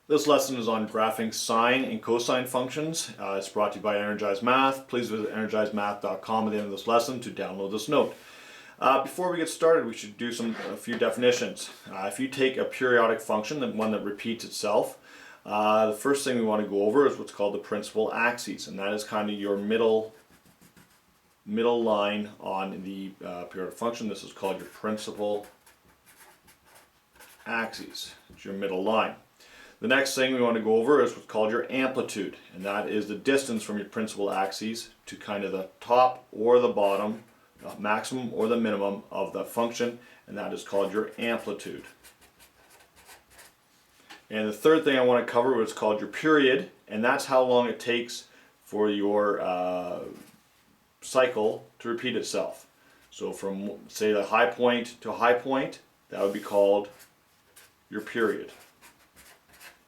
This lesson is on graphing sine and cosine functions. It's brought to you by Energized Math. Please visit energizedmath.com at the end of this lesson to download this note. Before we get started, we should do a few definitions. If you take a periodic function, the one that repeats itself, the first thing we want to go over is what's called the principal axes, and that is kind of your middle line on the periodic function. This is called your principal axes. It's your middle line. The next thing we want to go over is what's called your amplitude, and that is the distance from your principal axes to kind of the top or the bottom, the maximum or the minimum of the function, and that is called your amplitude. And the third thing I want to cover is called your period, and that's how long it takes for your cycle to repeat itself. So from, say, the high point to high point, that would be called your period.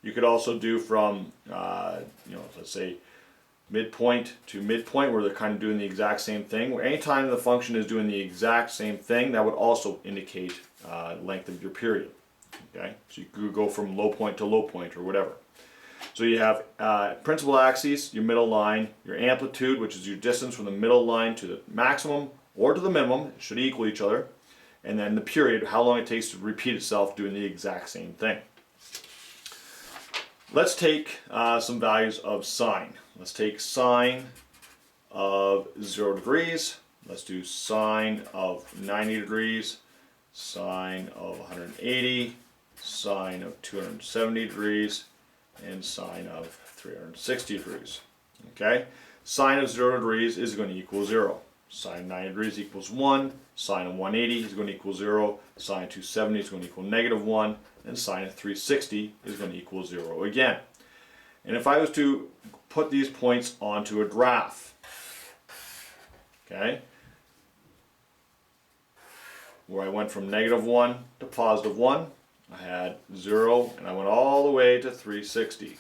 You could also do from, let's say midpoint to midpoint, where they're kind of doing the exact same thing. Where anytime the function is doing the exact same thing, that would also indicate length of your period. Okay, so you could go from low point to low point or whatever. So you have principal axes, your middle line, your amplitude, which is your distance from the middle line to the maximum or to the minimum. It should equal each other. And then the period, how long it takes to repeat itself doing the exact same thing. Let's take some values of sine. Let's take sine of 0 degrees. Let's do sine of 90 degrees, sine of 180, sine of 270 degrees, and sine of 360 degrees. Okay? Sine of 0 degrees is going to equal 0. Sine of 90 degrees equals 1. Sine of 180 is going to equal 0. Sine of 270 is going to equal -1. And sine of 360 is going to equal 0 again. And if I was to put these points onto a graph, okay, where I went from -1 to +1, I had 0, and I went all the way to 360.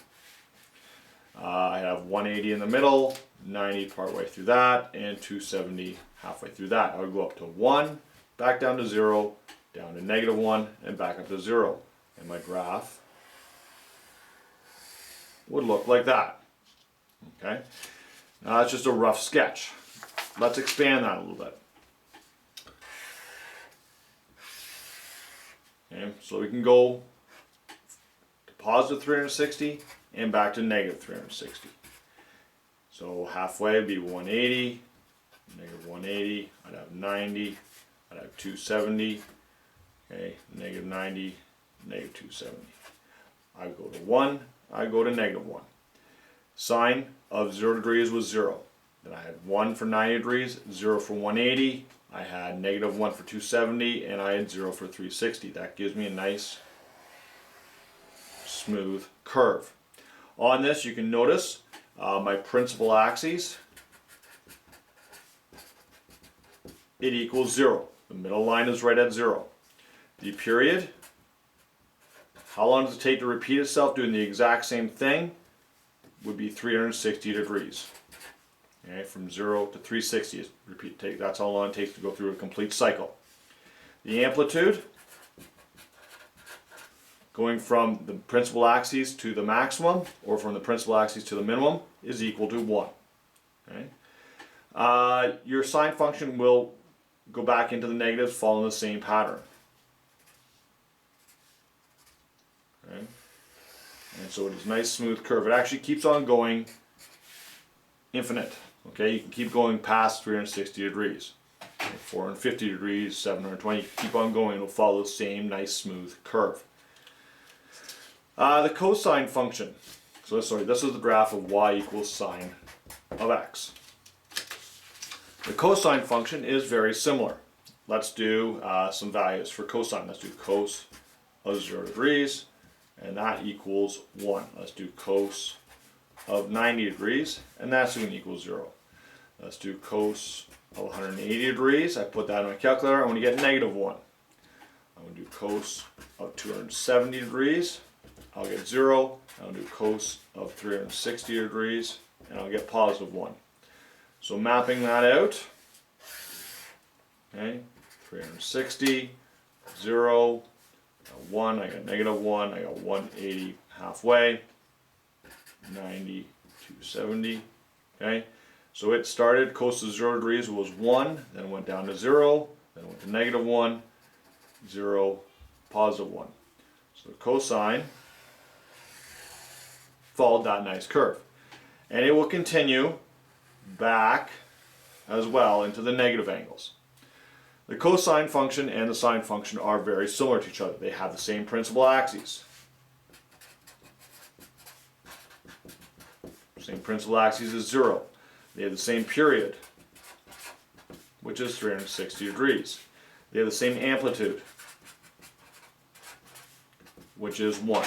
I have 180 in the middle, 90 partway through that, and 270 halfway through that. I would go up to 1, back down to 0, down to -1, and back up to 0. And my graph would look like that. Okay? Now that's just a rough sketch. Let's expand that a little bit. Okay, so we can go to positive 360 and back to negative 360. So halfway would be 180, -180, I'd have 90, I'd have 270, okay, -90, -270. I go to 1, I go to -1. Sine of 0 degrees was 0. Then I had 1 for 90 degrees, 0 for 180, I had -1 for 270, and I had 0 for 360. That gives me a nice smooth curve. On this, you can notice my principal axes, it equals 0. The middle line is right at 0. The period, how long does it take to repeat itself doing the exact same thing, would be 360 degrees. Okay, from 0 to 360 is that's how long it takes to go through a complete cycle. The amplitude, going from the principal axes to the maximum, or from the principal axes to the minimum, is equal to 1. Okay? Your sine function will go back into the negatives following the same pattern. Okay? And so it is a nice smooth curve. It actually keeps on going infinite. Okay, you can keep going past 360 degrees. Okay, 450 degrees, 720, keep on going, it'll follow the same nice smooth curve. The cosine function. So sorry, this is the graph of y equals sine of x. The cosine function is very similar. Let's do some values for cosine. Let's do cos of 0 degrees, and that equals 1. Let's do cos of 90 degrees, and that's going to equal 0. Let's do cos of 180 degrees. I put that in my calculator. I'm going to get -1. I'm going to do cos of 270 degrees. I'll get 0. I'll do cos of 360 degrees, and I'll get +1. So mapping that out, okay, 360, 0, 1, I got -1, I got 180, halfway, 90 to 70. Okay, so it started close to 0 degrees was 1, then it went down to 0, then it went to negative 1, 0, positive 1. So the cosine followed that nice curve. And it will continue back as well into the negative angles. The cosine function and the sine function are very similar to each other. They have the same principal axes. Same principal axis is 0. They have the same period, which is 360 degrees. They have the same amplitude, which is 1.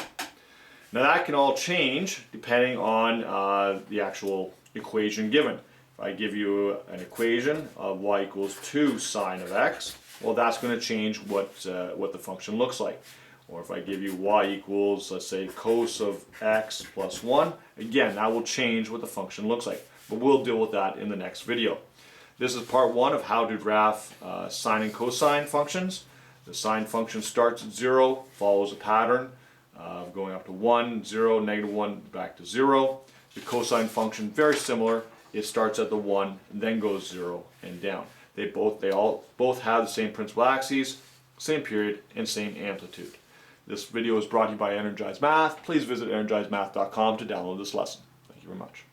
Now that can all change depending on the actual equation given. If I give you an equation of y equals 2 sine of x, well, that's going to change what the function looks like. Or if I give you y equals, let's say, cos of x plus 1, again, that will change what the function looks like. But we'll deal with that in the next video. This is part 1 of how to graph sine and cosine functions. The sine function starts at 0, follows a pattern going up to 1, 0, negative 1, back to 0. The cosine function, very similar. It starts at the 1 and then goes 0 and down. They both have the same principal axes, same period, and same amplitude. This video is brought to you by Energized Math. Please visit energizedmath.com to download this lesson. Thank you very much.